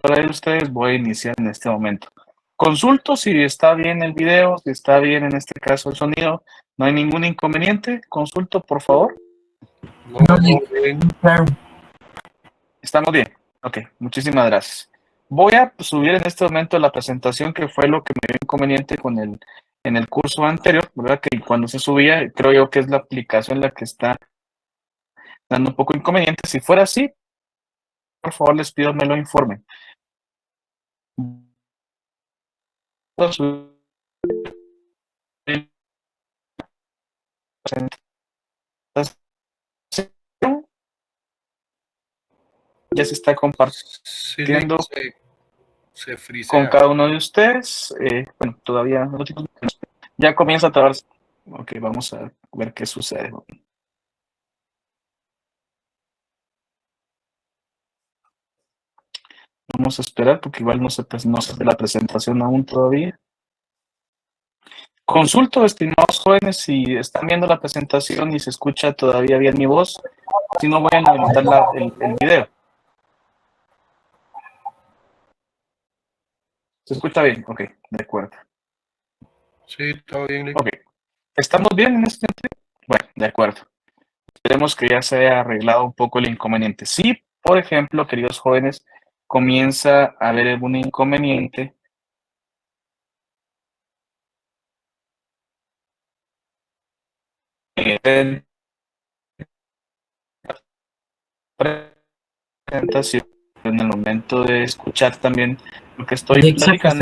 para ustedes, voy a iniciar en este momento. Consulto si está bien el video, si está bien en este caso el sonido. No hay ningún inconveniente. Consulto, por favor. No, bien. Claro. Estamos bien. Ok, muchísimas gracias. Voy a subir en este momento la presentación, que fue lo que me dio inconveniente con en el curso anterior, ¿verdad? Que cuando se subía, creo yo que es la aplicación la que está dando un poco inconveniente. Si fuera así, por favor, les pido me lo informen. Voy a subir la presentación. Ya se está compartiendo Se con frisea. cada uno de ustedes. Bueno, todavía no, ya comienza a trabarse. Ok, vamos a ver qué sucede. Vamos a esperar porque igual no se ve la presentación aún todavía. Consulto, estimados jóvenes, si están viendo la presentación y se escucha todavía bien mi voz. Si no, voy a habilitar el video. ¿Se escucha bien? Ok, de acuerdo. Sí, todo bien. Ok. ¿Estamos bien en este sentido? Bueno, de acuerdo. Esperemos que ya se haya arreglado un poco el inconveniente. Si, por ejemplo, queridos jóvenes, comienza a haber algún inconveniente, presentación, en el momento de escuchar también lo que estoy platicando,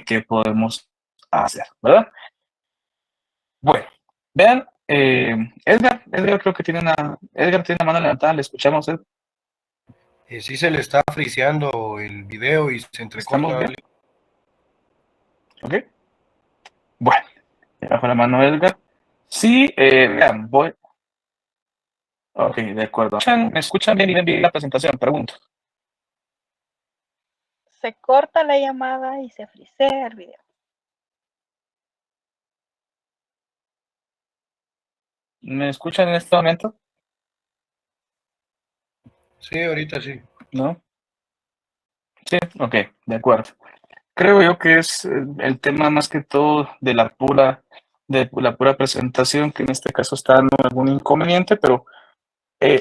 qué podemos hacer, ¿verdad? Bueno, vean, Edgar creo que Edgar tiene una mano levantada, le escuchamos, Ed. Sí se le está friseando el video y se ¿Estamos entrecorta. bien? Ok. Bueno, le bajo la mano a Edgar. Sí, vean, voy. Ok, de acuerdo. ¿Me escuchan bien la presentación? Pregunto. Se corta la llamada y se frisea el video. ¿Me escuchan en este momento? Sí, ahorita sí. ¿No? Sí, ok, de acuerdo. Creo yo que es el tema más que todo de la pura presentación, que en este caso está dando algún inconveniente, pero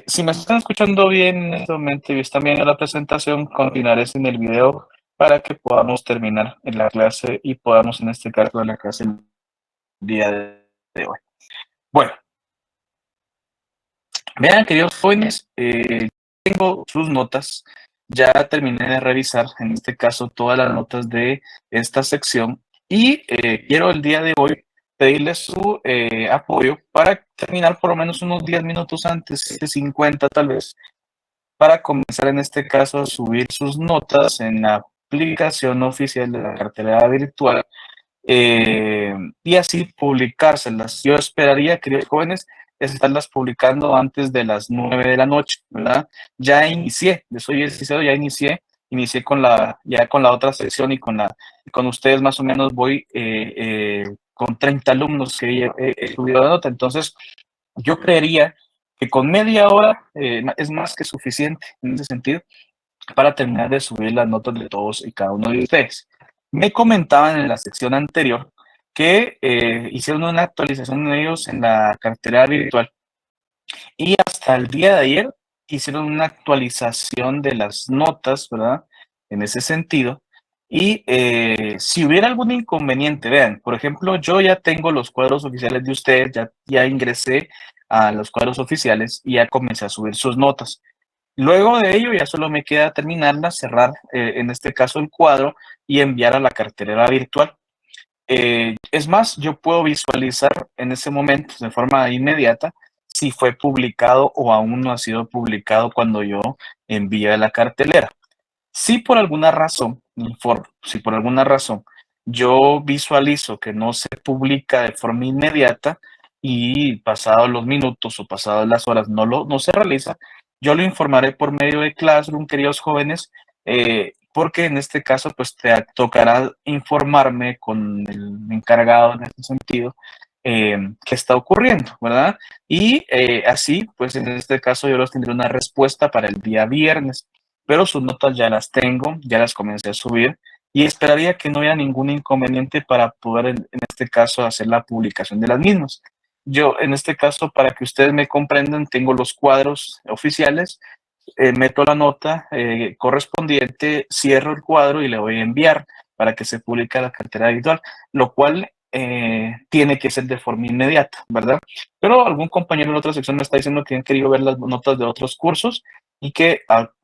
si me están escuchando bien en este momento y están viendo la presentación, continuaré en el video para que podamos terminar en la clase y podamos en este caso en la clase el día de hoy. Bueno, vean, queridos jóvenes, tengo sus notas. Ya terminé de revisar, en este caso, todas las notas de esta sección y quiero el día de hoy pedirles su apoyo para terminar por lo menos unos 10 minutos antes, de 50 tal vez, para comenzar en este caso a subir sus notas en la aplicación oficial de la cartera virtual y así publicárselas. Yo esperaría, queridos jóvenes, estarlas publicando antes de las 9 de la noche, ¿verdad? Ya inicié, yo soy el sincero, ya inicié con ya con la otra sección y con ustedes más o menos voy con 30 alumnos que he subido la nota, entonces yo creería que con media hora es más que suficiente en ese sentido para terminar de subir las notas de todos y cada uno de ustedes. Me comentaban en la sección anterior que hicieron una actualización de ellos en la cartera virtual y hasta el día de ayer hicieron una actualización de las notas, ¿verdad? En ese sentido. Y si hubiera algún inconveniente, vean, por ejemplo, yo ya tengo los cuadros oficiales de ustedes, ya ingresé a los cuadros oficiales y ya comencé a subir sus notas. Luego de ello ya solo me queda terminarla, cerrar en este caso el cuadro y enviar a la cartera virtual. Es más, yo puedo visualizar en ese momento de forma inmediata si fue publicado o aún no ha sido publicado cuando yo envíe a la cartelera. Si por alguna razón, informo, si por alguna razón yo visualizo que no se publica de forma inmediata y pasados los minutos o pasadas las horas no se realiza, yo lo informaré por medio de Classroom, queridos jóvenes, porque en este caso pues te tocará informarme con el encargado en ese sentido qué está ocurriendo, ¿verdad? Y así pues en este caso yo los tendré una respuesta para el día viernes. pero sus notas ya las tengo, ya las comencé a subir y esperaría que no haya ningún inconveniente para poder, en este caso, hacer la publicación de las mismas. Yo, en este caso, para que ustedes me comprendan, tengo los cuadros oficiales, meto la nota correspondiente, cierro el cuadro y le voy a enviar para que se publique la cartera habitual, lo cual tiene que ser de forma inmediata, ¿verdad? Pero algún compañero en otra sección me está diciendo que han querido ver las notas de otros cursos y que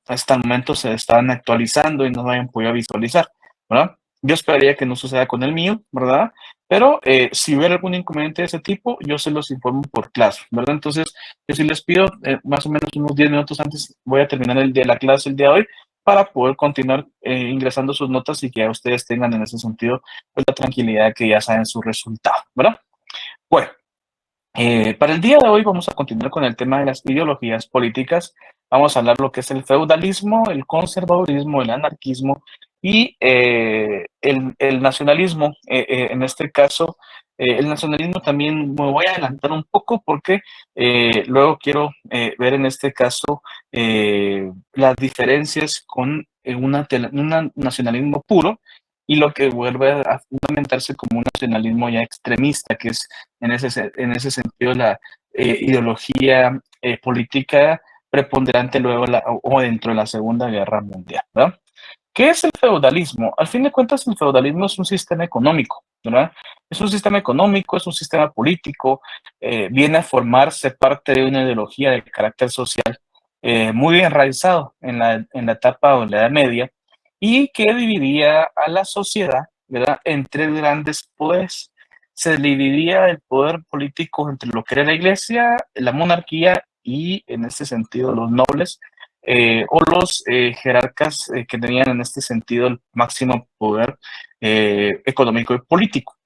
hasta el momento se están actualizando y no lo hayan podido visualizar, ¿verdad? Yo esperaría que no suceda con el mío, ¿verdad? Pero si hubiera algún inconveniente de ese tipo, yo se los informo por clase, ¿verdad? Entonces, yo sí les pido, más o menos unos 10 minutos antes, voy a terminar el día de la clase el día de hoy para poder continuar ingresando sus notas y que ya ustedes tengan en ese sentido pues, la tranquilidad que ya saben su resultado, ¿verdad? Bueno, para el día de hoy vamos a continuar con el tema de las ideologías políticas. Vamos a hablar lo que es el feudalismo, el conservadurismo, el anarquismo y el nacionalismo. En este caso, el nacionalismo también me voy a adelantar un poco porque luego quiero ver en este caso las diferencias con un nacionalismo puro y lo que vuelve a fundamentarse como un nacionalismo ya extremista, que es en ese sentido la ideología política preponderante luego o dentro de la Segunda Guerra Mundial, ¿verdad? ¿Qué es el feudalismo? Al fin de cuentas, el feudalismo es un sistema económico, ¿verdad? Es un sistema económico, es un sistema político, viene a formarse parte de una ideología de carácter social muy enraizado en la etapa o en la Edad Media y que dividía a la sociedad, ¿verdad?, en tres grandes poderes. Se dividía el poder político entre lo que era la iglesia, la monarquía y, en este sentido, los nobles o los jerarcas que tenían en este sentido el máximo poder económico y político.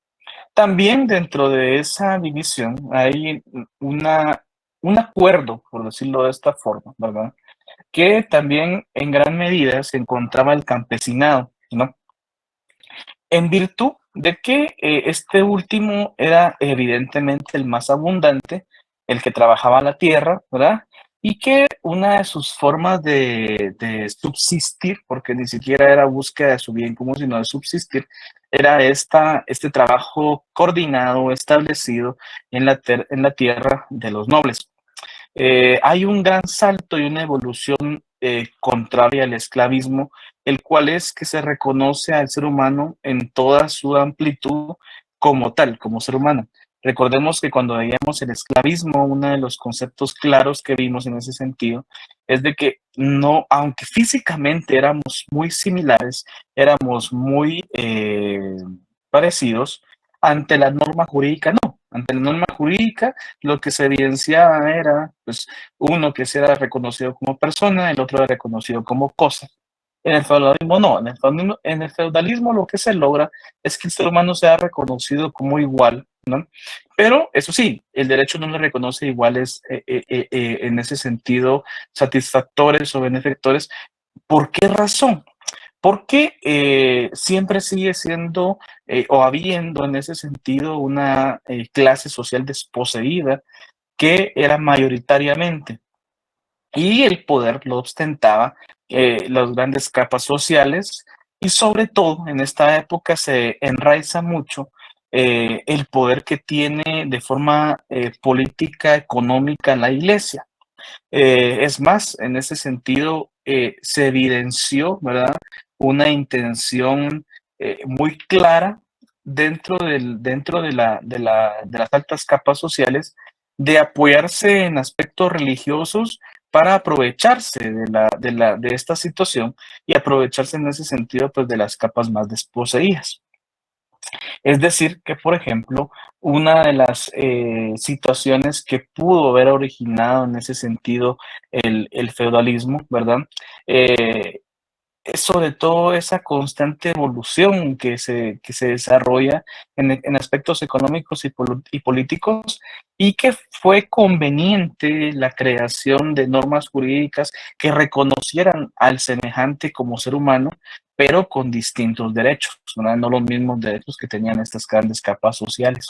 También dentro de esa división hay un acuerdo, por decirlo de esta forma, ¿verdad? Que también en gran medida se encontraba el campesinado, ¿no? En virtud de que este último era evidentemente el más abundante, el que trabajaba la tierra, ¿verdad? Y que una de sus formas de subsistir, porque ni siquiera era búsqueda de su bien común, sino de subsistir, era este trabajo coordinado, establecido en la tierra de los nobles. Hay un gran salto y una evolución contraria al esclavismo, el cual es que se reconoce al ser humano en toda su amplitud como tal, como ser humano. Recordemos que cuando veíamos el esclavismo, uno de los conceptos claros que vimos en ese sentido es de que no, aunque físicamente éramos muy similares, éramos muy parecidos, ante la norma jurídica no. Ante la norma jurídica lo que se evidenciaba era, pues, uno que se era reconocido como persona, el otro era reconocido como cosa. En el feudalismo no, en el feudalismo lo que se logra es que el ser humano sea reconocido como igual, ¿no? Pero eso sí, el derecho no le reconoce iguales en ese sentido satisfactores o benefactores. ¿Por qué razón? Porque siempre sigue siendo o habiendo en ese sentido una clase social desposeída que era mayoritariamente y el poder lo ostentaba las grandes capas sociales y sobre todo en esta época se enraiza mucho el poder que tiene de forma política, económica la iglesia. Es más, en ese sentido, se evidenció, ¿verdad?, una intención muy clara dentro de las altas capas sociales de apoyarse en aspectos religiosos para aprovecharse de esta situación y aprovecharse en ese sentido pues, de las capas más desposeídas. Es decir, que por ejemplo, una de las situaciones que pudo haber originado en ese sentido el feudalismo, ¿verdad? Es sobre todo esa constante evolución que se desarrolla en aspectos económicos y políticos y que fue conveniente la creación de normas jurídicas que reconocieran al semejante como ser humano, pero con distintos derechos, ¿verdad? No los mismos derechos que tenían estas grandes capas sociales.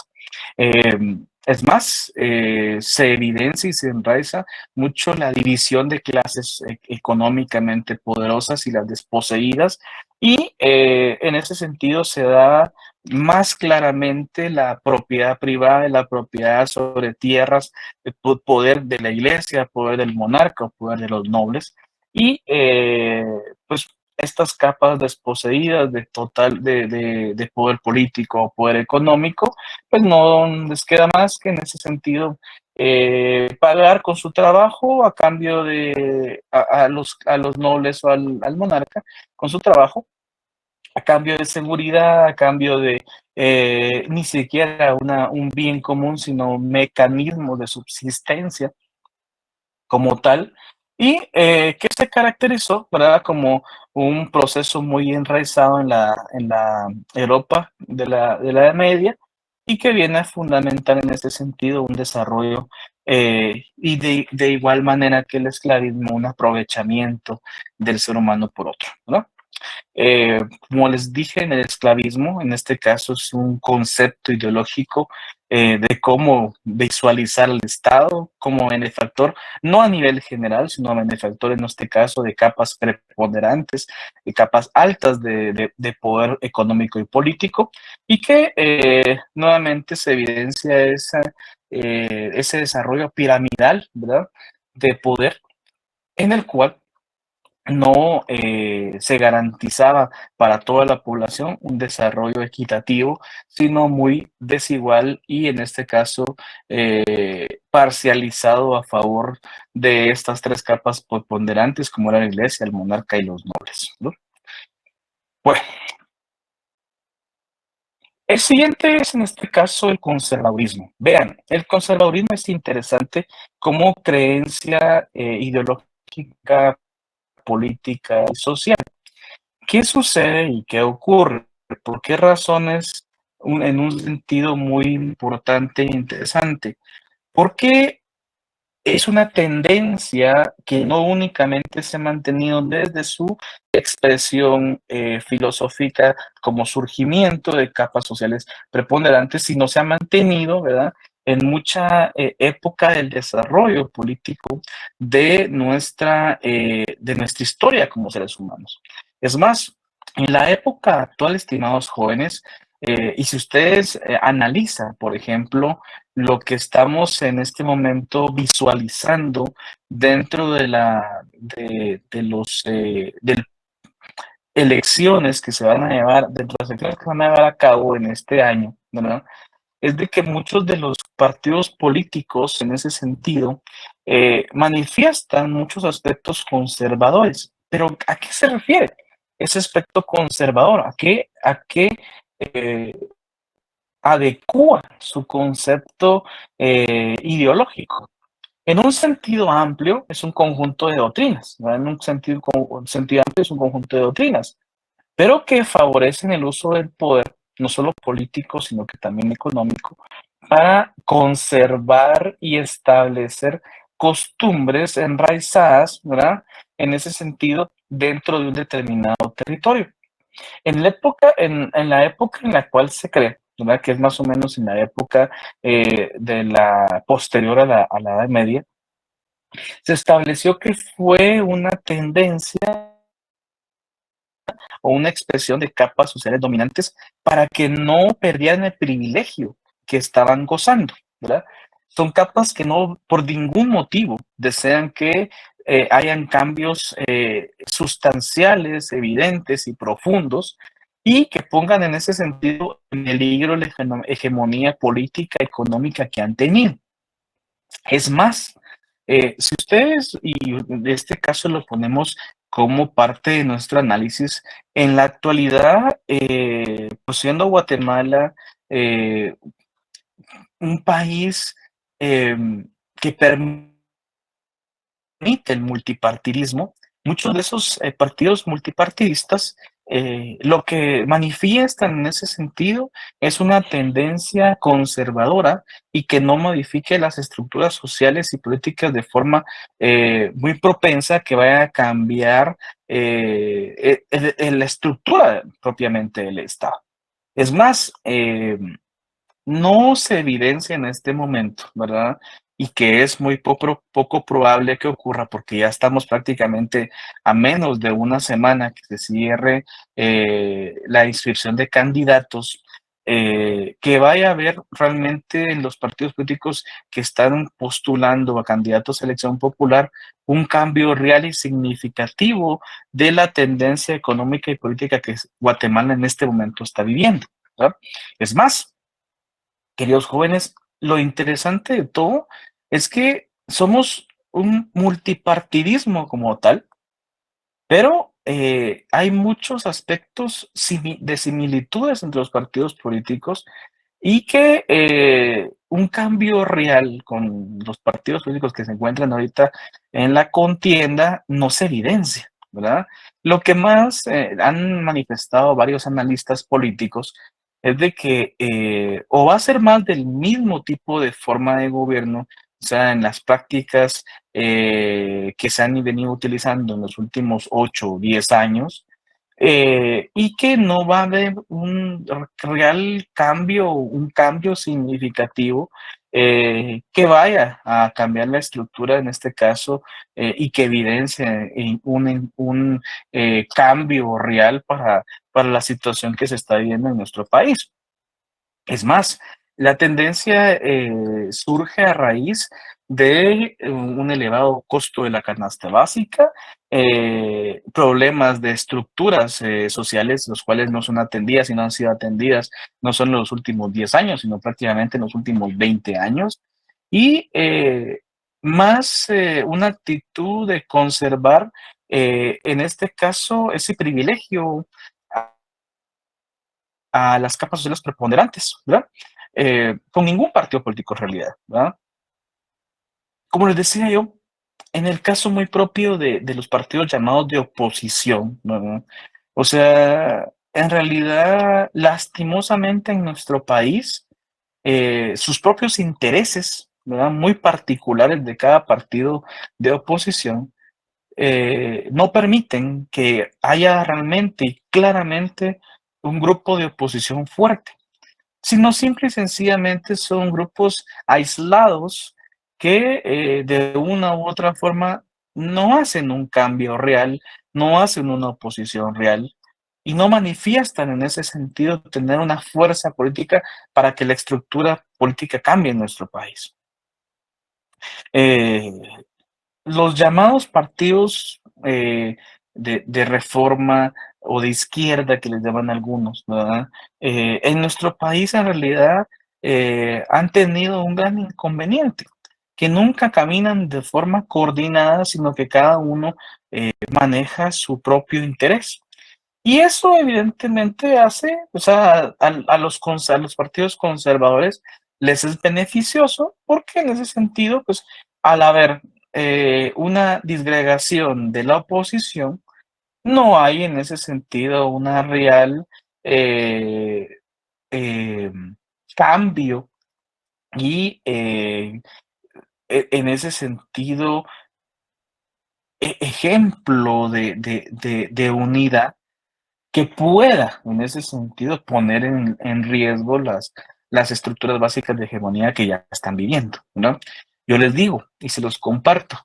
Es más, se evidencia y se enraiza mucho la división de clases económicamente poderosas y las desposeídas, y en ese sentido se da más claramente la propiedad privada, la propiedad sobre tierras, el poder de la iglesia, poder del monarca, poder de los nobles, y pues estas capas desposeídas de total de poder político o poder económico, pues no les queda más que en ese sentido pagar con su trabajo a cambio de a los nobles o al monarca con su trabajo, a cambio de seguridad, a cambio de ni siquiera un bien común, sino un mecanismo de subsistencia como tal, y que se caracterizó, ¿verdad?, como un proceso muy enraizado en la Europa de la Edad Media, y que viene a fundamentar en este sentido un desarrollo y de igual manera que el esclavismo, un aprovechamiento del ser humano por otro, ¿no? Como les dije, en el esclavismo, en este caso es un concepto ideológico de cómo visualizar el Estado como benefactor, no a nivel general, sino benefactor en este caso de capas preponderantes, de capas altas de poder económico y político, y que nuevamente se evidencia ese desarrollo piramidal, ¿verdad?, de poder en el cual no se garantizaba para toda la población un desarrollo equitativo, sino muy desigual y en este caso parcializado a favor de estas tres capas preponderantes como era la iglesia, el monarca y los nobles, ¿no? Bueno, el siguiente es en este caso el conservadurismo. Vean, el conservadurismo es interesante como creencia ideológica, política y social. ¿Qué sucede y qué ocurre? ¿Por qué razones? En un sentido muy importante e interesante. Porque es una tendencia que no únicamente se ha mantenido desde su expresión filosófica como surgimiento de capas sociales preponderantes, sino se ha mantenido, ¿verdad?, en mucha época del desarrollo político de nuestra historia como seres humanos. Es más, en la época actual, estimados jóvenes, y si ustedes analizan, por ejemplo, lo que estamos en este momento visualizando dentro de los elecciones que se van a llevar, dentro de las elecciones que se van a llevar a cabo en este año, ¿verdad?, es de que muchos de los partidos políticos en ese sentido manifiestan muchos aspectos conservadores. Pero ¿a qué se refiere ese aspecto conservador? A qué eh, adecua su concepto ideológico? En un sentido amplio es un conjunto de doctrinas, ¿no? En un sentido amplio es un conjunto de doctrinas, pero que favorecen el uso del poder, no solo político, sino que también económico, para conservar y establecer costumbres enraizadas, ¿verdad?, en ese sentido, dentro de un determinado territorio. En la época en la cual se cree, ¿verdad?, que es más o menos en la época de la posterior a la Edad Media, se estableció que fue una tendencia o una expresión de capas sociales dominantes para que no perdieran el privilegio que estaban gozando, ¿verdad? Son capas que no por ningún motivo desean que hayan cambios sustanciales, evidentes y profundos, y que pongan en ese sentido en peligro la hegemonía política, económica que han tenido. Es más, si ustedes, y en este caso lo ponemos como parte de nuestro análisis, en la actualidad, pues siendo Guatemala eh, un país que permite el multipartidismo, muchos de esos partidos multipartidistas lo que manifiestan en ese sentido es una tendencia conservadora y que no modifique las estructuras sociales y políticas de forma muy propensa que vaya a cambiar la estructura propiamente del Estado. Es más, no se evidencia en este momento, ¿verdad? Y que es muy poco probable que ocurra porque ya estamos prácticamente a menos de una semana que se cierre la inscripción de candidatos, que vaya a haber realmente en los partidos políticos que están postulando a candidatos a elección popular un cambio real y significativo de la tendencia económica y política que Guatemala en este momento está viviendo, ¿verdad? Es más, queridos jóvenes, lo interesante de todo es que somos un multipartidismo como tal, pero hay muchos aspectos de similitudes entre los partidos políticos y que un cambio real con los partidos políticos que se encuentran ahorita en la contienda no se evidencia, ¿verdad? Lo que más han manifestado varios analistas políticos es de que o va a ser más del mismo tipo de forma de gobierno, o sea, en las prácticas que se han venido utilizando en los últimos 8 o 10 años, y que no va a haber un real cambio, un cambio significativo que vaya a cambiar la estructura en este caso y que evidencie un cambio real para la situación que se está viviendo en nuestro país. Es más, la tendencia surge a raíz de un elevado costo de la canasta básica, problemas de estructuras sociales, los cuales no son atendidas y no han sido atendidas, no son en los últimos 10 años, sino prácticamente en los últimos 20 años, y más una actitud de conservar, en este caso, ese privilegio a las capas sociales preponderantes, ¿verdad? Con ningún partido político en realidad, ¿verdad? Como les decía yo, en el caso muy propio de los partidos llamados de oposición, ¿verdad? O sea, en realidad, lastimosamente en nuestro país, sus propios intereses, ¿verdad? Muy particulares de cada partido de oposición, no permiten que haya realmente y claramente un grupo de oposición fuerte, sino simple y sencillamente son grupos aislados que de una u otra forma no hacen un cambio real, no hacen una oposición real y no manifiestan en ese sentido tener una fuerza política para que la estructura política cambie en nuestro país. Eh, los llamados partidos de reforma o de izquierda, que les llaman algunos, ¿verdad? En nuestro país en realidad han tenido un gran inconveniente, que nunca caminan de forma coordinada, sino que cada uno maneja su propio interés. Y eso evidentemente hace, o sea, a los partidos conservadores les es beneficioso porque en ese sentido, pues al haber una disgregación de la oposición, no hay en ese sentido una real eh, eh, cambio y en ese sentido ejemplo de unidad que pueda, en ese sentido, poner en riesgo las estructuras básicas de hegemonía que ya están viviendo, ¿no? Yo les digo y se los comparto.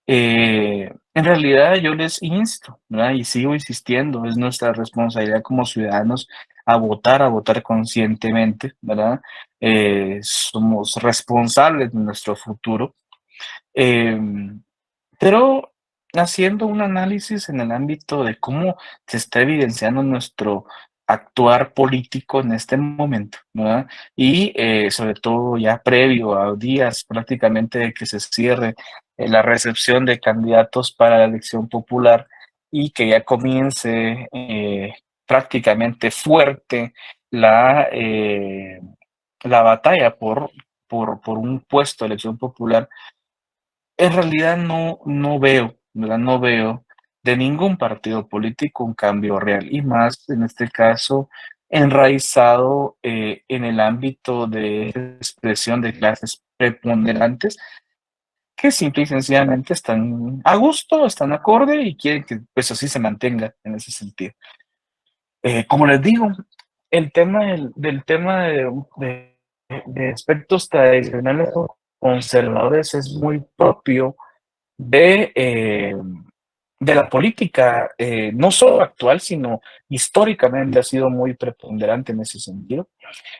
En realidad yo les insto, ¿verdad? Y sigo insistiendo, es nuestra responsabilidad como ciudadanos a votar conscientemente, ¿verdad? Somos responsables de nuestro futuro. Eh, pero haciendo un análisis en el ámbito de cómo se está evidenciando nuestro actuar político en este momento, ¿verdad? Y sobre todo ya previo a días prácticamente de que se cierre la recepción de candidatos para la elección popular y que ya comience prácticamente fuerte la batalla por un puesto de elección popular. En realidad no veo, ¿verdad? No veo de ningún partido político un cambio real, y más en este caso enraizado en el ámbito de expresión de clases preponderantes que simple y sencillamente están a gusto, están acorde y quieren que pues así se mantenga en ese sentido. Como les digo, el tema del tema de de aspectos tradicionales o conservadores es muy propio de la política, no solo actual, sino históricamente ha sido muy preponderante en ese sentido.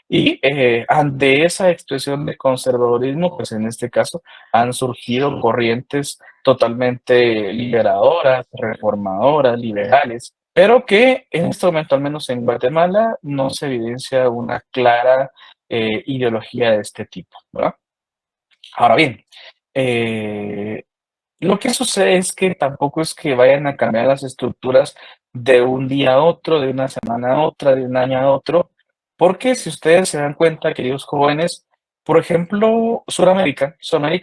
Y ante esa expresión de conservadurismo, pues en este caso han surgido corrientes totalmente liberadoras, reformadoras, liberales, pero que en este momento, al menos en Guatemala, no se evidencia una clara ideología de este tipo, ¿verdad? Ahora bien, eh, lo que sucede es que tampoco es que vayan a cambiar las estructuras de un día a otro, de una semana a otra, de un año a otro, porque si ustedes se dan cuenta, queridos jóvenes, por ejemplo, Sudamérica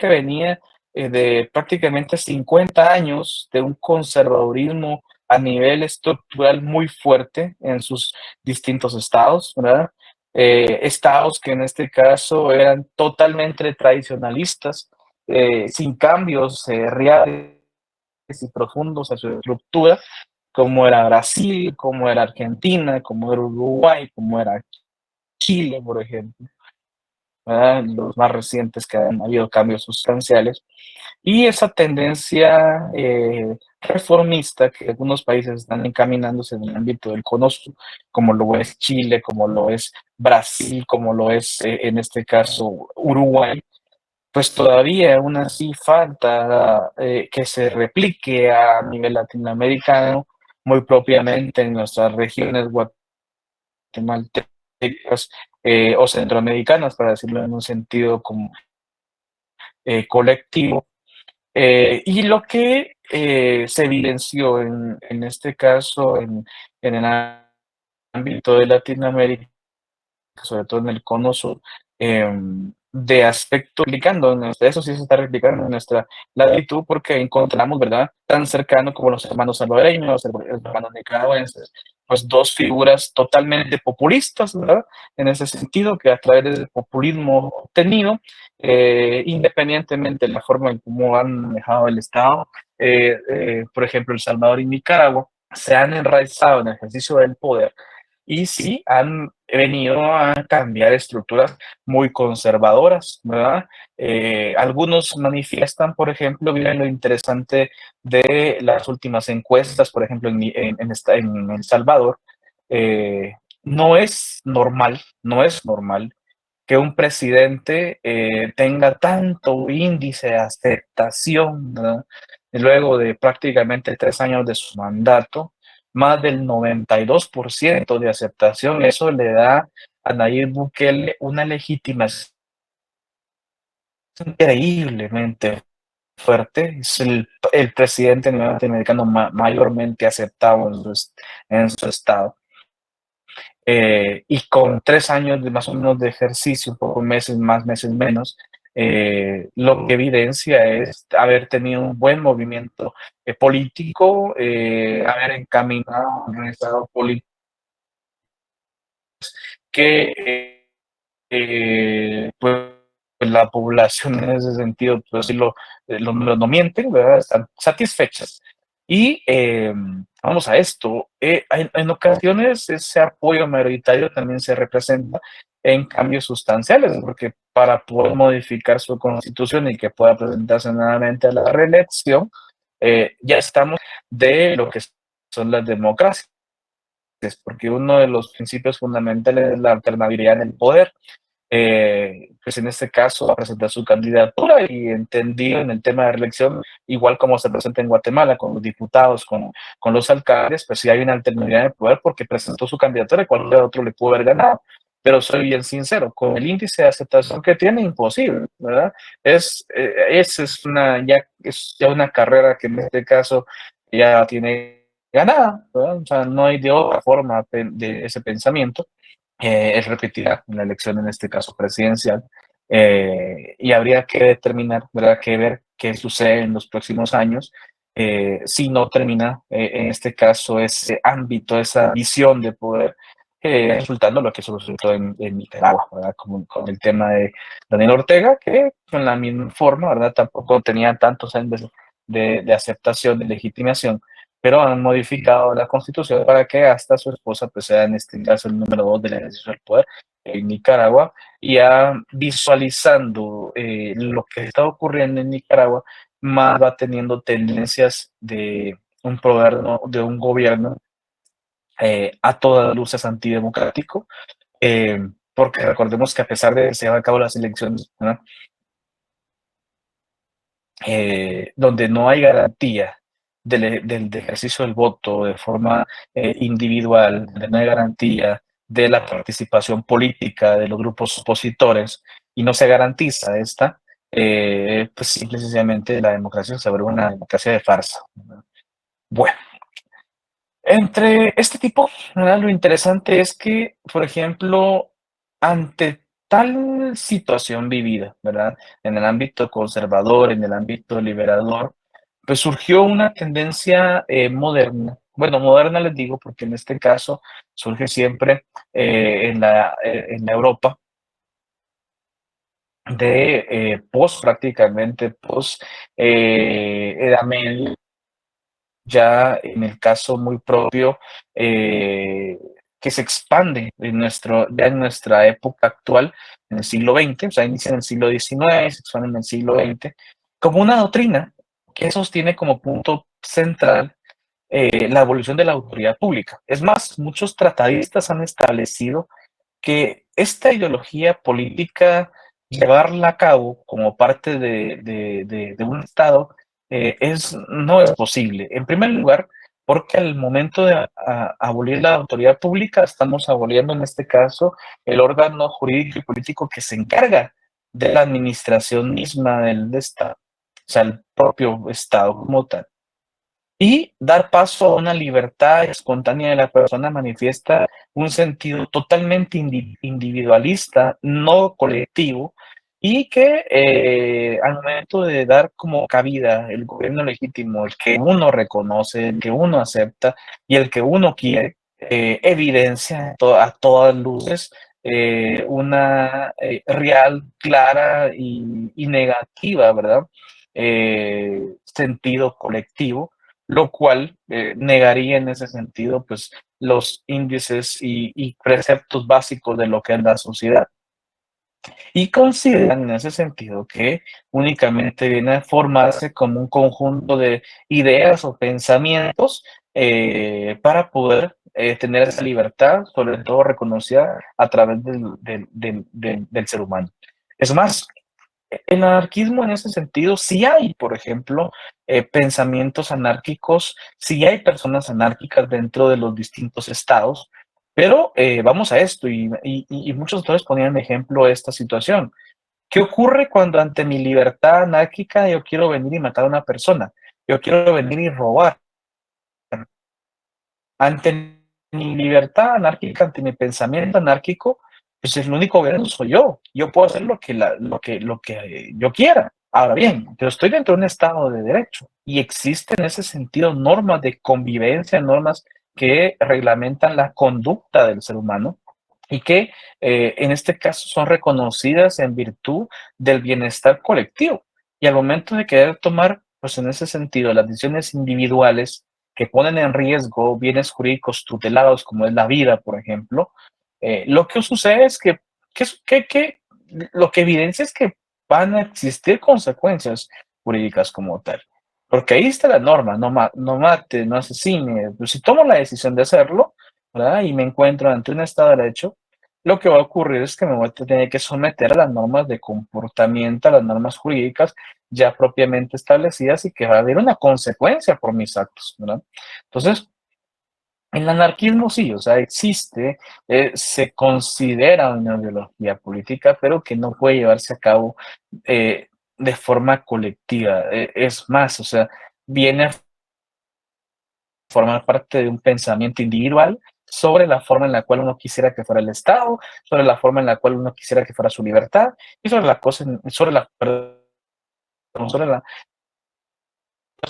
venía de prácticamente 50 años de un conservadurismo a nivel estructural muy fuerte en sus distintos estados, ¿verdad? Estados que en este caso eran totalmente tradicionalistas, sin cambios reales y profundos a su estructura, como era Brasil, como era Argentina, como era Uruguay, como era Chile, por ejemplo, ¿verdad? Los más recientes que han habido cambios sustanciales. Y esa tendencia reformista que algunos países están encaminándose en el ámbito del Cono Sur, como lo es Chile, como lo es Brasil, como lo es en este caso Uruguay, pues todavía aún así falta que se replique a nivel latinoamericano, muy propiamente en nuestras regiones guatemaltecas o centroamericanas, para decirlo en un sentido como colectivo. Y lo que se evidenció en este caso en el ámbito de Latinoamérica, sobre todo en el cono sur, de aspecto replicando, eso sí se está replicando en nuestra latitud porque encontramos, ¿verdad? Tan cercano como los hermanos salvadoreños, los hermanos nicaragüenses, pues dos figuras totalmente populistas, ¿verdad? En ese sentido, que a través del populismo obtenido, independientemente de la forma en cómo han manejado el Estado, por ejemplo, El Salvador y Nicaragua, se han enraizado en el ejercicio del poder y sí han venido a cambiar estructuras muy conservadoras, ¿verdad? Algunos manifiestan, por ejemplo, miren lo interesante de las últimas encuestas, por ejemplo, en El Salvador, no es normal, no es normal que un presidente tenga tanto índice de aceptación, ¿verdad? Luego de prácticamente 3 años de su mandato, más del 92% de aceptación, eso le da a Nayib Bukele una legitimación increíblemente fuerte. Es el presidente norteamericano mayormente aceptado en su estado. Y con 3 años de más o menos de ejercicio, un poco meses más, meses menos, lo que evidencia es haber tenido un buen movimiento político, haber encaminado, organizado político que pues la población en ese sentido, pues sí los números no mienten, ¿verdad? Están satisfechas. Y vamos a esto, en ocasiones ese apoyo mayoritario también se representa en cambios sustanciales, porque para poder modificar su constitución y que pueda presentarse nuevamente a la reelección, ya estamos de lo que son las democracias, porque uno de los principios fundamentales es la alternabilidad en el poder. Pues en este caso va a presentar su candidatura y entendido en el tema de reelección, igual como se presenta en Guatemala con los diputados, con los alcaldes, pues sí hay una alternabilidad de poder porque presentó su candidatura y cualquier otro le pudo haber ganado. Pero soy bien sincero, con el índice de aceptación que tiene, imposible, ¿verdad? Esa es ya una carrera que en este caso ya tiene ganada, ¿verdad? O sea, no hay de otra forma de ese pensamiento. Es repetirá en la elección, en este caso presidencial, y habría que determinar, ¿verdad? Que ver qué sucede en los próximos años, si no termina, en este caso, ese ámbito, esa visión de poder, resultando lo que se resultó en Nicaragua, ¿verdad? Como con el tema de Daniel Ortega, que con la misma forma, ¿verdad? Tampoco tenía tantos años de aceptación, de legitimación, pero han modificado la constitución para que hasta su esposa pues, sea en este caso el número 2 del ejercicio del poder en Nicaragua, ya visualizando lo que está ocurriendo en Nicaragua, más va teniendo tendencias de un gobierno a todas luces antidemocrático, eh, porque recordemos que a pesar de que se llevan a cabo las elecciones, ¿no? Donde no hay garantía del ejercicio del voto de forma individual, donde no hay garantía de la participación política de los grupos opositores y no se garantiza esta, pues simple y sencillamente la democracia se vuelve una democracia de farsa. Bueno, entre este tipo, ¿verdad? Lo interesante es que, por ejemplo, ante tal situación vivida, ¿verdad? En el ámbito conservador, en el ámbito liberador, pues surgió una tendencia moderna. Bueno, moderna les digo porque en este caso surge siempre en la Europa de post prácticamente, post Edad Media, ya en el caso muy propio que se expande ya en nuestra época actual, en el siglo XX, o sea, inicia en el siglo XIX, se expande en el siglo XX, como una doctrina que sostiene como punto central la evolución de la autoridad pública. Es más, muchos tratadistas han establecido que esta ideología política, llevarla a cabo como parte de un Estado, no es posible. En primer lugar, porque al momento de abolir la autoridad pública, estamos aboliendo en este caso el órgano jurídico y político que se encarga de la administración misma del Estado, o sea, el propio Estado como tal. Y dar paso a una libertad espontánea de la persona manifiesta un sentido totalmente individualista, no colectivo, y que al momento de dar como cabida el gobierno legítimo, el que uno reconoce, el que uno acepta y el que uno quiere, evidencia a todas luces una real, clara y negativa, ¿verdad? Sentido colectivo, lo cual negaría en ese sentido pues los índices y preceptos básicos de lo que es la sociedad. Y consideran en ese sentido que únicamente viene a formarse como un conjunto de ideas o pensamientos para poder tener esa libertad, sobre todo reconocida a través del ser humano. Es más, el anarquismo en ese sentido, sí hay, por ejemplo, pensamientos anárquicos, sí hay personas anárquicas dentro de los distintos estados, pero vamos a esto, y muchos autores ponían de ejemplo esta situación. ¿Qué ocurre cuando ante mi libertad anárquica yo quiero venir y matar a una persona? Yo quiero venir y robar. Ante mi libertad anárquica, ante mi pensamiento anárquico, pues el único gobierno soy yo. Yo puedo hacer lo que yo quiera. Ahora bien, yo estoy dentro de un estado de derecho y existen en ese sentido normas de convivencia, normas que reglamentan la conducta del ser humano y que en este caso son reconocidas en virtud del bienestar colectivo. Y al momento de querer tomar, pues en ese sentido, las decisiones individuales que ponen en riesgo bienes jurídicos tutelados, como es la vida, por ejemplo, lo que sucede es que lo que evidencia es que van a existir consecuencias jurídicas como tal. Porque ahí está la norma, no mate, no asesine. Pues si tomo la decisión de hacerlo, ¿verdad? Y me encuentro ante un Estado de Derecho, lo que va a ocurrir es que me voy a tener que someter a las normas de comportamiento, a las normas jurídicas ya propiamente establecidas y que va a haber una consecuencia por mis actos, ¿verdad? Entonces, el anarquismo sí, o sea, existe, se considera una ideología política, pero que no puede llevarse a cabo de forma colectiva. Es más, o sea, viene a formar parte de un pensamiento individual sobre la forma en la cual uno quisiera que fuera el Estado, sobre la forma en la cual uno quisiera que fuera su libertad y sobre la cosa, perdón, sobre la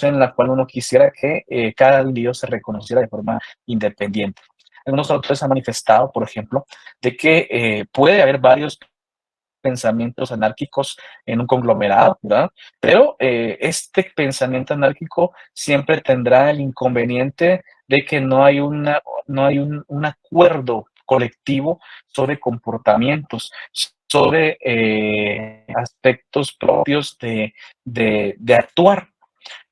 en la cual uno quisiera que cada individuo se reconociera de forma independiente. Algunos autores han manifestado, por ejemplo, de que puede haber varios pensamientos anárquicos en un conglomerado, ¿verdad? Pero este pensamiento anárquico siempre tendrá el inconveniente de que no hay un acuerdo colectivo sobre comportamientos, sobre aspectos propios de actuar,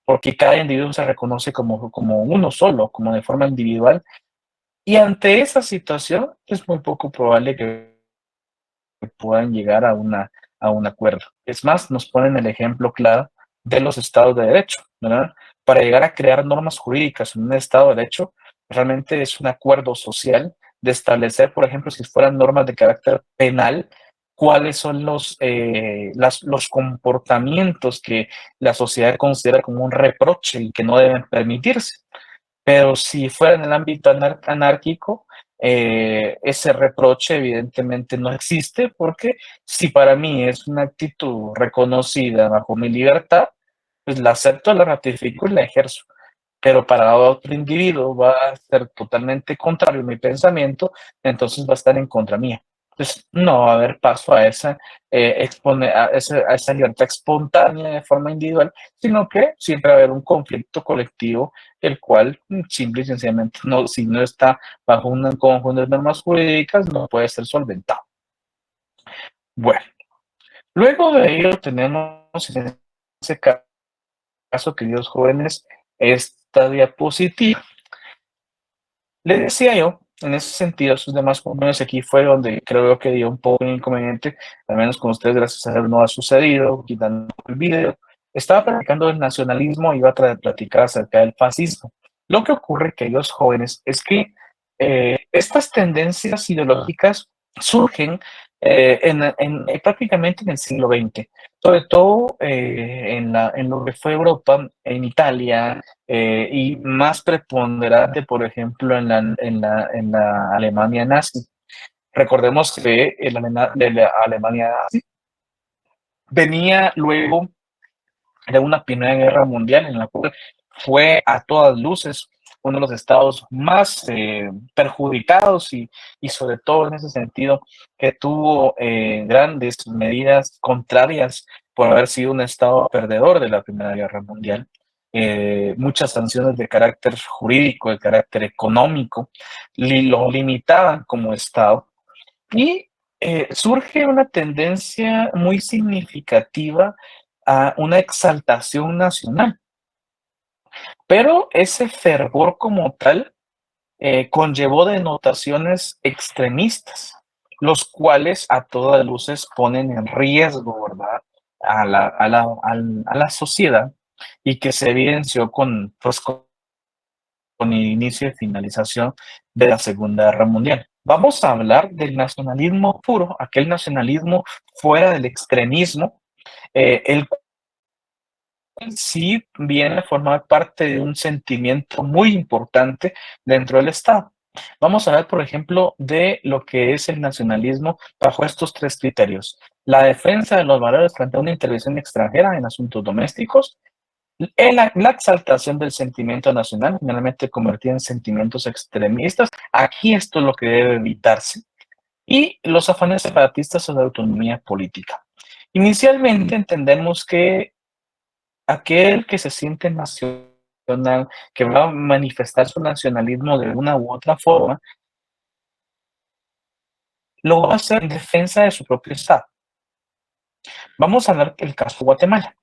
porque cada individuo se reconoce como uno solo, como de forma individual, y ante esa situación es muy poco probable que puedan llegar a un acuerdo. Es más, nos ponen el ejemplo claro de los estados de derecho, ¿verdad? Para llegar a crear normas jurídicas en un estado de derecho, realmente es un acuerdo social de establecer, por ejemplo, si fueran normas de carácter penal, cuáles son los comportamientos que la sociedad considera como un reproche y que no deben permitirse. Pero si fuera en el ámbito anárquico, ese reproche evidentemente no existe, porque si para mí es una actitud reconocida bajo mi libertad, pues la acepto, la ratifico y la ejerzo. Pero para otro individuo va a ser totalmente contrario a mi pensamiento, entonces va a estar en contra mía. Entonces no va a haber paso a a esa libertad espontánea de forma individual, sino que siempre va a haber un conflicto colectivo, el cual simple y sencillamente, no, si no está bajo un conjunto de normas jurídicas, no puede ser solventado. Bueno, luego de ello tenemos en ese caso, queridos jóvenes, esta diapositiva. Le decía yo, en ese sentido, sus demás compañeros, aquí fue donde creo que dio un poco de inconveniente, al menos con ustedes, gracias a Dios no ha sucedido, quitando el video. Estaba practicando el nacionalismo, iba a platicar acerca del fascismo. Lo que ocurre, queridos jóvenes, es que estas tendencias ideológicas surgen prácticamente en el siglo XX, sobre todo en lo que fue Europa, en Italia, y más preponderante, por ejemplo, en la Alemania nazi. Recordemos que de la Alemania nazi venía luego de una Primera Guerra Mundial en la cual fue a todas luces uno de los estados más perjudicados y sobre todo en ese sentido que tuvo grandes medidas contrarias por haber sido un estado perdedor de la Primera Guerra Mundial. Muchas sanciones de carácter jurídico, de carácter económico, lo limitaban como estado y surge una tendencia muy significativa a una exaltación nacional, pero ese fervor como tal conllevó denotaciones extremistas, los cuales a todas luces ponen en riesgo, ¿verdad?, a la sociedad y que se evidenció con el inicio y finalización de la Segunda Guerra Mundial. Vamos a hablar del nacionalismo puro, aquel nacionalismo fuera del extremismo, el sí viene a formar parte de un sentimiento muy importante dentro del Estado. Vamos a ver, por ejemplo, de lo que es el nacionalismo bajo estos tres criterios. La defensa de los valores frente a una intervención extranjera en asuntos domésticos, la exaltación del sentimiento nacional, generalmente convertida en sentimientos extremistas. Aquí esto es lo que debe evitarse. Y los afanes separatistas o de autonomía política. Inicialmente entendemos que aquel que se siente nacional, que va a manifestar su nacionalismo de una u otra forma, lo va a hacer en defensa de su propio Estado. Vamos a hablar del caso de Guatemala.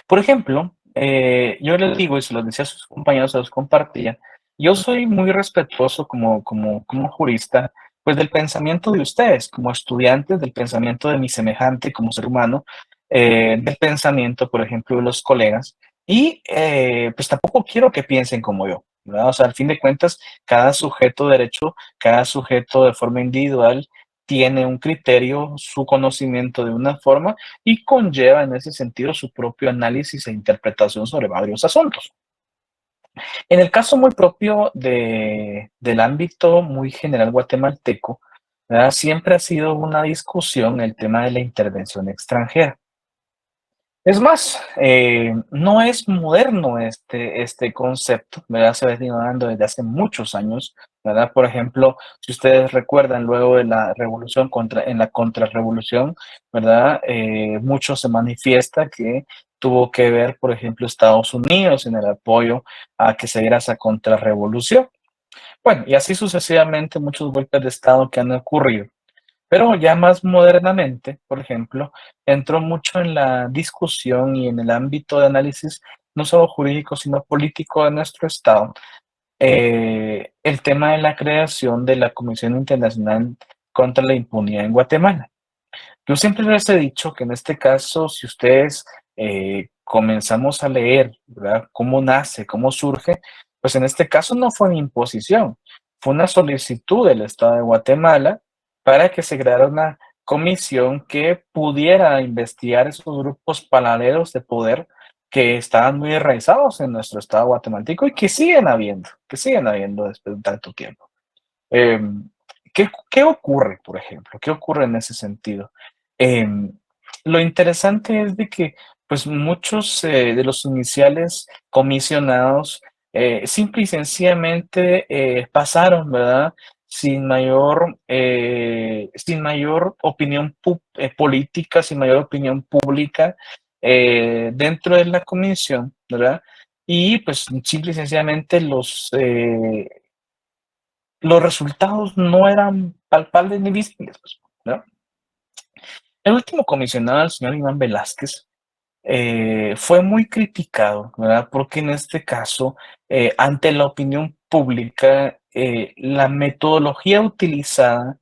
Por ejemplo, yo les digo, y se los decía a sus compañeros, se los compartía, yo soy muy respetuoso como jurista, pues del pensamiento de ustedes, como estudiantes, del pensamiento de mi semejante como ser humano, del pensamiento, por ejemplo, de los colegas, y pues tampoco quiero que piensen como yo, ¿verdad? O sea, al fin de cuentas, cada sujeto de derecho, cada sujeto de forma individual tiene un criterio, su conocimiento de una forma, y conlleva en ese sentido su propio análisis e interpretación sobre varios asuntos. En el caso muy propio del ámbito muy general guatemalteco, ¿verdad?, siempre ha sido una discusión el tema de la intervención extranjera. Es más, no es moderno este concepto, ¿verdad? Se ha venido dando desde hace muchos años, ¿verdad? Por ejemplo, si ustedes recuerdan, luego de la revolución en la contrarrevolución, ¿verdad? Mucho se manifiesta que tuvo que ver, por ejemplo, Estados Unidos en el apoyo a que se diera esa contrarrevolución. Bueno, y así sucesivamente muchos golpes de Estado que han ocurrido. Pero ya más modernamente, por ejemplo, entró mucho en la discusión y en el ámbito de análisis, no solo jurídico, sino político de nuestro Estado, el tema de la creación de la Comisión Internacional contra la Impunidad en Guatemala. Yo siempre les he dicho que en este caso, si ustedes comenzamos a leer, ¿verdad? Cómo nace, cómo surge, pues en este caso no fue una imposición, fue una solicitud del Estado de Guatemala para que se creara una comisión que pudiera investigar esos grupos paralelos de poder que estaban muy enraizados en nuestro Estado guatemalteco y que siguen habiendo después de tanto tiempo. Eh, ¿qué ocurre, por ejemplo? ¿Qué ocurre en ese sentido? Eh, lo interesante es de que pues muchos de los iniciales comisionados simple y sencillamente pasaron, ¿verdad? Sin mayor opinión política, sin mayor opinión pública dentro de la comisión, ¿verdad? Y pues simple y sencillamente los resultados no eran palpables ni visibles, pues, ¿no? El último comisionado, el señor Iván Velázquez, fue muy criticado, ¿verdad? Porque en este caso, ante la opinión pública, la metodología utilizada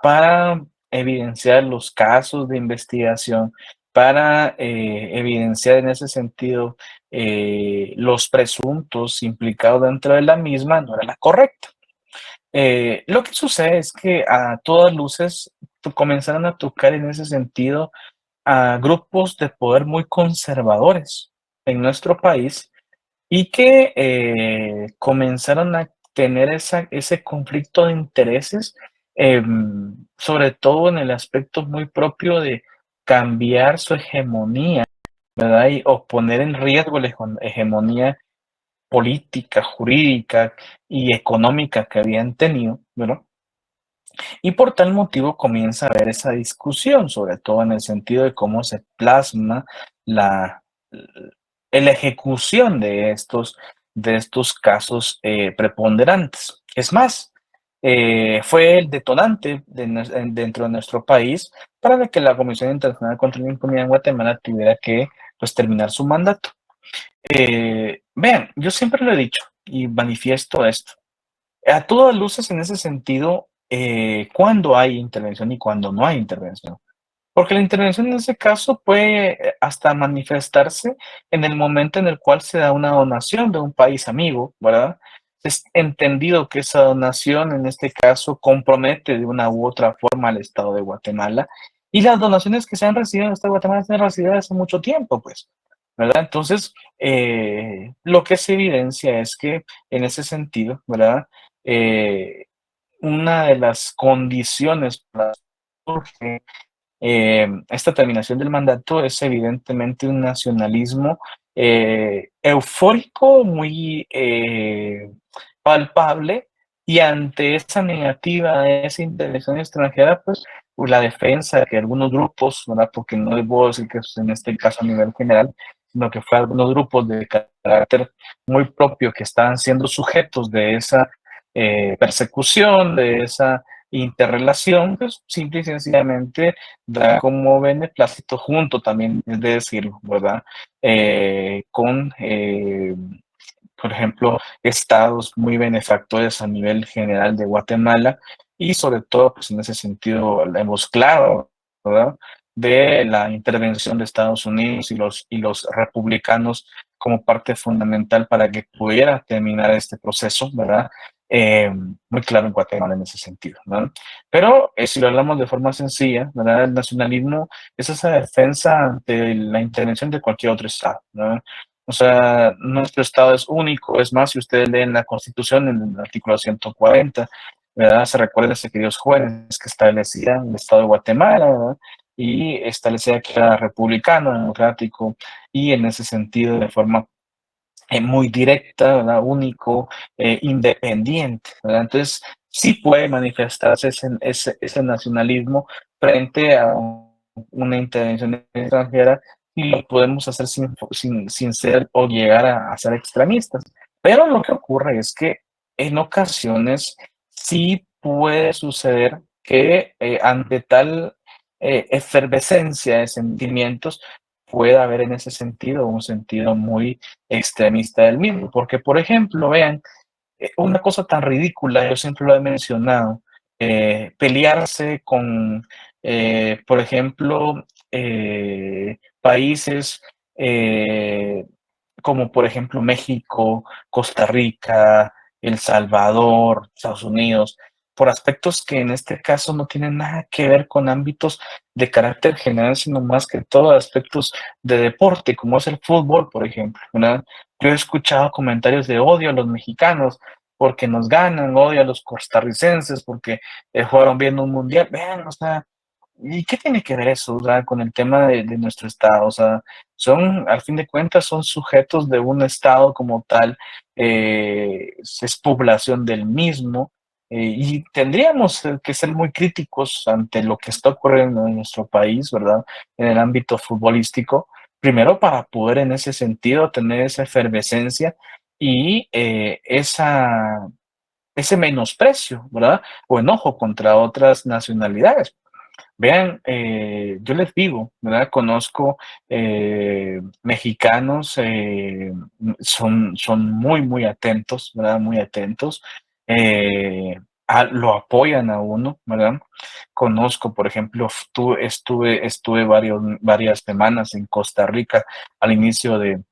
para evidenciar los casos de investigación, para evidenciar en ese sentido los presuntos implicados dentro de la misma, no era la correcta. Lo que sucede es que a todas luces comenzaron a tocar en ese sentido a grupos de poder muy conservadores en nuestro país y que comenzaron a tener ese conflicto de intereses, sobre todo en el aspecto muy propio de cambiar su hegemonía, ¿verdad? O poner en riesgo la hegemonía política, jurídica y económica que habían tenido, ¿verdad? Y por tal motivo comienza a haber esa discusión, sobre todo en el sentido de cómo se plasma la, la ejecución de estos casos preponderantes. Es más, fue el detonante dentro de nuestro país para que la Comisión Internacional contra la Impunidad en Guatemala tuviera que pues, terminar su mandato. Vean, yo siempre lo he dicho y manifiesto esto. A todas luces, en ese sentido, cuando hay intervención y cuando no hay intervención. Porque la intervención en ese caso puede hasta manifestarse en el momento en el cual se da una donación de un país amigo, ¿verdad? Es entendido que esa donación, en este caso, compromete de una u otra forma al Estado de Guatemala. Y las donaciones que se han recibido en el Estado de Guatemala se han recibido hace mucho tiempo, pues, ¿verdad? Entonces, lo que se evidencia es que en ese sentido, ¿verdad? Eh, una de las condiciones para que surge esta terminación del mandato es evidentemente un nacionalismo eufórico, muy palpable, y ante esa negativa de esa intervención extranjera, pues la defensa de que algunos grupos, ¿verdad? Porque no debo decir que es en este caso a nivel general, sino que fue algunos grupos de carácter muy propio que estaban siendo sujetos de esa persecución, de esa interrelación, pues simple y sencillamente da como beneplácito junto también, es de decirlo, ¿verdad? Con, por ejemplo, estados muy benefactores a nivel general de Guatemala y sobre todo, pues en ese sentido, hemos claro, ¿verdad? De la intervención de Estados Unidos y los republicanos como parte fundamental para que pudiera terminar este proceso, ¿verdad? Eh, muy claro en Guatemala en ese sentido, ¿no? Pero si lo hablamos de forma sencilla, ¿verdad? El nacionalismo es esa defensa de la intervención de cualquier otro Estado, ¿no? O sea, nuestro Estado es único. Es más, si ustedes leen la Constitución en el artículo 140, ¿verdad? Se recuerda, queridos jóvenes, que establecía el Estado de Guatemala, ¿verdad? Y establecía que era republicano, democrático, y en ese sentido, de forma muy directa, ¿verdad? Único, independiente, ¿verdad? Entonces, sí puede manifestarse ese nacionalismo frente a una intervención extranjera y lo podemos hacer sin ser o llegar a ser extremistas. Pero lo que ocurre es que en ocasiones sí puede suceder que ante tal efervescencia de sentimientos pueda haber en ese sentido un sentido muy extremista del mismo. Porque, por ejemplo, vean, una cosa tan ridícula, yo siempre lo he mencionado, pelearse con, por ejemplo, países eh, como por ejemplo México, Costa Rica, El Salvador, Estados Unidos, por aspectos que en este caso no tienen nada que ver con ámbitos de carácter general, sino más que todo aspectos de deporte, como es el fútbol, por ejemplo, ¿verdad? Yo he escuchado comentarios de odio a los mexicanos porque nos ganan, odio a los costarricenses porque jugaron bien un mundial. Vean, o sea, ¿y qué tiene que ver eso, o sea, con el tema de nuestro estado? O sea, son, al fin de cuentas, son sujetos de un estado como tal, es población del mismo, y tendríamos que ser muy críticos ante lo que está ocurriendo en nuestro país, ¿verdad? En el ámbito futbolístico, primero para poder en ese sentido tener esa efervescencia y ese menosprecio, ¿verdad? O enojo contra otras nacionalidades. Vean, yo les digo, ¿verdad? Conozco mexicanos, son muy, muy atentos, ¿verdad? Muy atentos. eh, lo apoyan a uno, ¿verdad? Conozco, por ejemplo, estuve varias semanas en Costa Rica al inicio de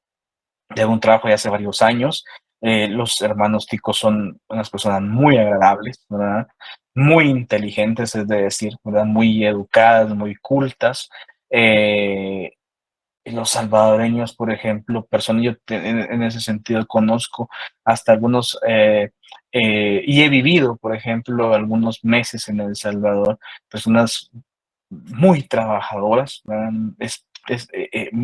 un trabajo de hace varios años. Los hermanos ticos son unas personas muy agradables, ¿verdad? Muy inteligentes, es decir, ¿verdad? Muy educadas, muy cultas. Eh, los salvadoreños, por ejemplo, personas, en ese sentido conozco hasta algunos, y he vivido, por ejemplo, algunos meses en El Salvador, personas muy trabajadoras, ¿verdad?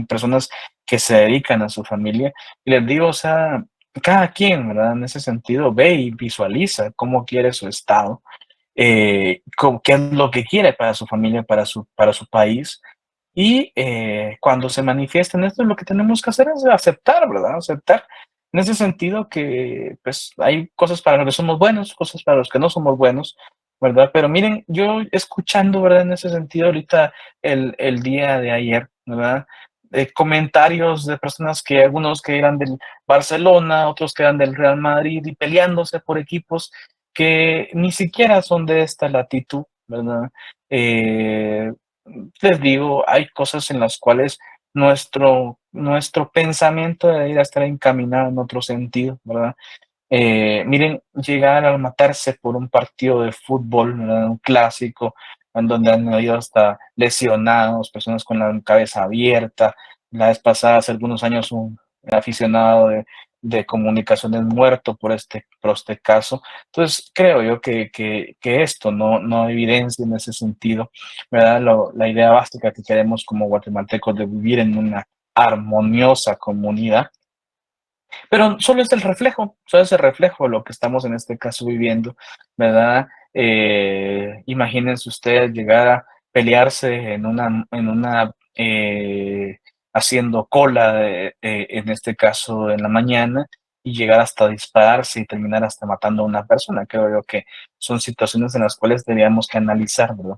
Personas que se dedican a su familia. Y les digo, o sea, cada quien, ¿verdad? En ese sentido, ve y visualiza cómo quiere su estado, qué es lo que quiere para su familia, para su país. Y cuando se manifiesten esto, lo que tenemos que hacer es aceptar, ¿verdad? Aceptar en ese sentido que pues hay cosas para los que somos buenos, cosas para los que no somos buenos, ¿verdad? Pero miren, yo escuchando, ¿verdad? En ese sentido, ahorita el día de ayer, ¿verdad? Comentarios de personas que algunos que eran del Barcelona, otros que eran del Real Madrid y peleándose por equipos que ni siquiera son de esta latitud, ¿verdad? Eh, Les digo, hay cosas en las cuales nuestro pensamiento debería estar encaminado en otro sentido, ¿verdad? Miren, llegar a matarse por un partido de fútbol, ¿verdad? Un clásico, en donde han habido hasta lesionados, personas con la cabeza abierta. La vez pasada, hace algunos años, un aficionado de comunicaciones muerto por este caso. Entonces, creo yo que esto no evidencia en ese sentido, ¿verdad? La idea básica que queremos como guatemaltecos de vivir en una armoniosa comunidad, pero solo es el reflejo de lo que estamos en este caso viviendo, ¿verdad? Imagínense ustedes llegar a pelearse haciendo cola, en este caso en la mañana, y llegar hasta dispararse y terminar hasta matando a una persona. Creo yo que son situaciones en las cuales deberíamos que analizar, ¿verdad?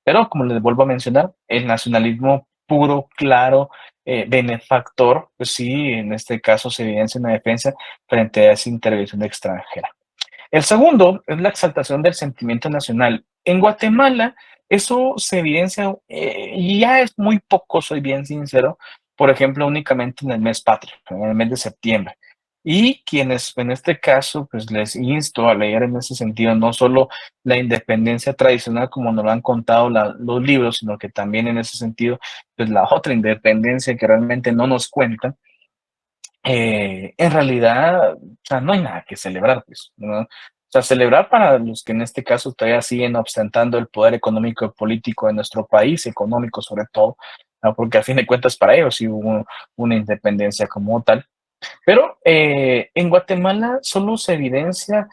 Pero como les vuelvo a mencionar, el nacionalismo puro, claro, benefactor, pues sí, en este caso se evidencia una defensa frente a esa intervención extranjera. El segundo es la exaltación del sentimiento nacional. En Guatemala eso se evidencia, y ya es muy poco, soy bien sincero, por ejemplo, únicamente en el mes patrio, en el mes de septiembre. Y quienes en este caso, pues les insto a leer en ese sentido no solo la independencia tradicional como nos lo han contado los libros, sino que también en ese sentido, pues la otra independencia que realmente no nos cuentan, en realidad, o sea, no hay nada que celebrar, pues, ¿no? O sea, celebrar para los que en este caso todavía siguen ostentando el poder económico y político de nuestro país, económico sobre todo, ¿no? Porque a fin de cuentas para ellos sí hubo una independencia como tal. Pero en Guatemala solo se evidencia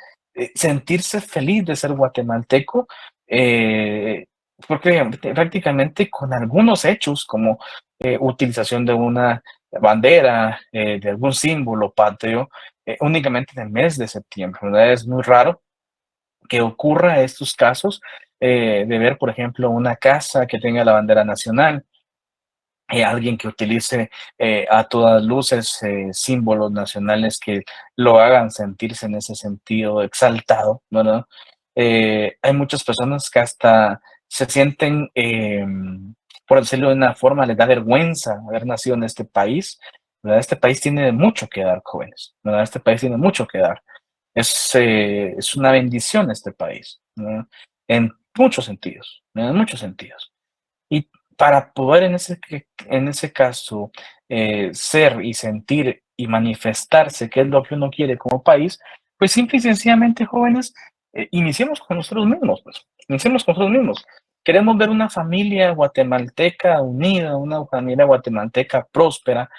sentirse feliz de ser guatemalteco, eh, porque prácticamente con algunos hechos como utilización de una bandera, de algún símbolo patrio, únicamente en el mes de septiembre, ¿verdad? Es muy raro que ocurra estos casos de ver, por ejemplo, una casa que tenga la bandera nacional, alguien que utilice a todas luces símbolos nacionales que lo hagan sentirse en ese sentido exaltado, ¿verdad? Hay muchas personas que hasta se sienten, por decirlo de una forma, les da vergüenza haber nacido en este país, ¿verdad? Este país tiene mucho que dar, jóvenes, ¿verdad? Este país tiene mucho que dar. Es una bendición este país, ¿no? En muchos sentidos, ¿no? En muchos sentidos. Y para poder en ese caso ser y sentir y manifestarse qué es lo que uno quiere como país, pues simple y sencillamente, jóvenes, iniciemos con nosotros mismos, pues, iniciemos con nosotros mismos. Queremos ver una familia guatemalteca unida, una familia guatemalteca próspera,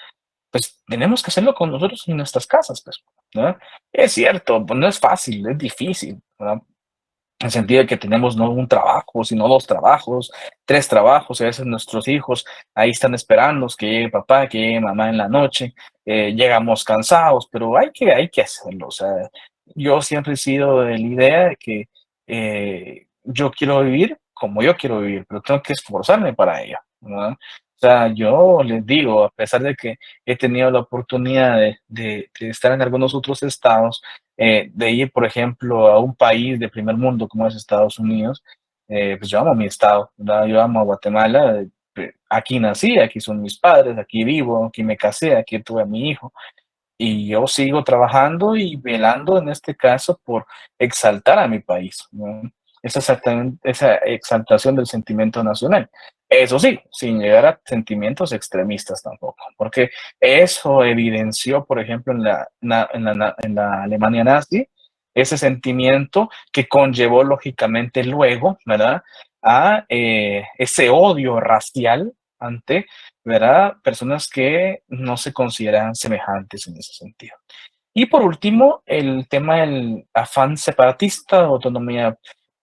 pues tenemos que hacerlo con nosotros en nuestras casas, pues, ¿no? Es cierto, pues no es fácil, es difícil, ¿verdad? En el sentido de que tenemos no un trabajo, sino 2 trabajos, 3 trabajos, y a veces nuestros hijos ahí están esperando que llegue papá, que llegue mamá en la noche, llegamos cansados, pero hay que hacerlo, o sea, yo siempre he sido de la idea de que yo quiero vivir como yo quiero vivir, pero tengo que esforzarme para ello, ¿no? O sea, yo les digo, a pesar de que he tenido la oportunidad de estar en algunos otros estados, de ir, por ejemplo, a un país de primer mundo como es Estados Unidos, pues yo amo mi estado, ¿verdad? Yo amo a Guatemala, aquí nací, aquí son mis padres, aquí vivo, aquí me casé, aquí tuve a mi hijo, y yo sigo trabajando y velando en este caso por exaltar a mi país, ¿no? Esa exaltación del sentimiento nacional. Eso sí, sin llegar a sentimientos extremistas tampoco, porque eso evidenció, por ejemplo, en la Alemania nazi, ese sentimiento que conllevó lógicamente luego, ¿verdad?, a ese odio racial ante, ¿verdad?, personas que no se consideran semejantes en ese sentido. Y por último, el tema del afán separatista, autonomía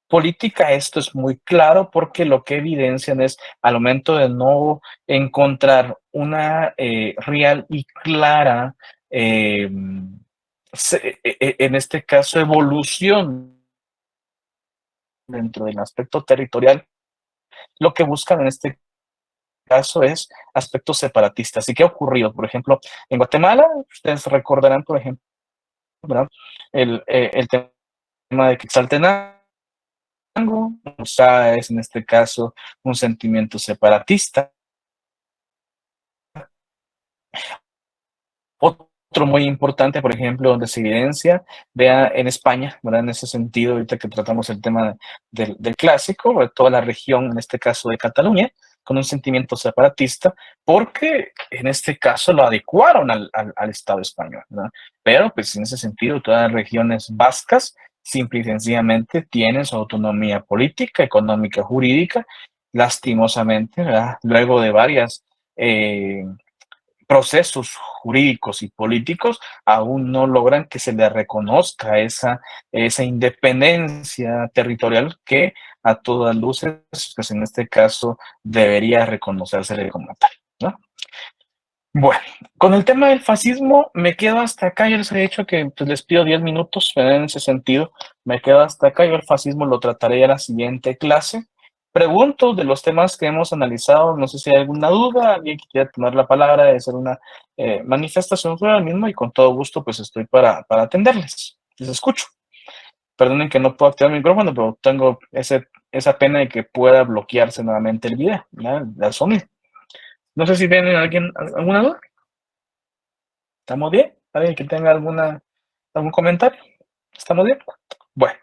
política, esto es muy claro porque lo que evidencian es al momento de no encontrar una real y clara, eh, en este caso, evolución dentro del aspecto territorial, lo que buscan en este caso es aspectos separatistas. ¿Y qué ha ocurrido? Por ejemplo, en Guatemala, ustedes recordarán, por ejemplo, ¿verdad? El tema de Quetzaltenango, o sea, es en este caso un sentimiento separatista. Otro muy importante, por ejemplo, donde se evidencia, vea en España, ¿verdad? En ese sentido, ahorita que tratamos el tema del clásico, de toda la región, en este caso de Cataluña, con un sentimiento separatista, porque en este caso lo adecuaron al Estado español, ¿verdad? Pero, pues, en ese sentido, todas las regiones vascas, simple y sencillamente, tienen su autonomía política, económica, jurídica, lastimosamente, ¿verdad? Luego de varias procesos jurídicos y políticos aún no logran que se le reconozca esa independencia territorial que a todas luces, pues en este caso, debería reconocerse como tal, ¿no? Bueno, con el tema del fascismo me quedo hasta acá. Yo les he dicho que pues, les pido 10 minutos, pero en ese sentido me quedo hasta acá. Yo el fascismo lo trataré en la siguiente clase. Pregunto de los temas que hemos analizado, no sé si hay alguna duda, alguien que quiera tomar la palabra, de hacer una manifestación sobre el mismo y con todo gusto pues estoy para atenderles. Les escucho. Perdonen que no puedo activar el micrófono, pero tengo esa pena de que pueda bloquearse nuevamente el video, ¿verdad? El sonido. No sé si tienen alguna duda. ¿Estamos bien? ¿Alguien que tenga algún comentario? ¿Estamos bien? Bueno,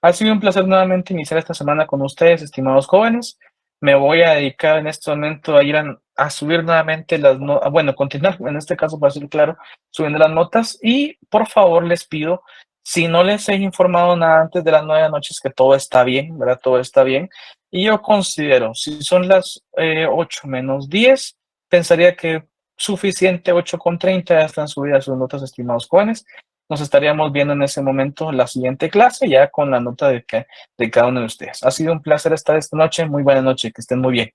ha sido un placer nuevamente iniciar esta semana con ustedes, estimados jóvenes. Me voy a dedicar en este momento a ir a subir nuevamente las notas, bueno, continuar en este caso, para ser claro, subiendo las notas. Y por favor les pido, si no les he informado nada antes de las 9 de la noche, es que todo está bien, ¿verdad? Todo está bien. Y yo considero, si son las 8 menos 10, pensaría que suficiente, 8:30, ya están subidas sus notas, estimados jóvenes. Nos estaríamos viendo en ese momento en la siguiente clase, ya con la nota de cada uno de ustedes. Ha sido un placer estar esta noche. Muy buena noche, que estén muy bien.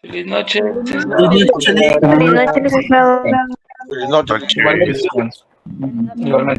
Feliz noche. Feliz noche, licenciado. Feliz noche, licenciado. Feliz noche. Igualmente, jóvenes. Igualmente.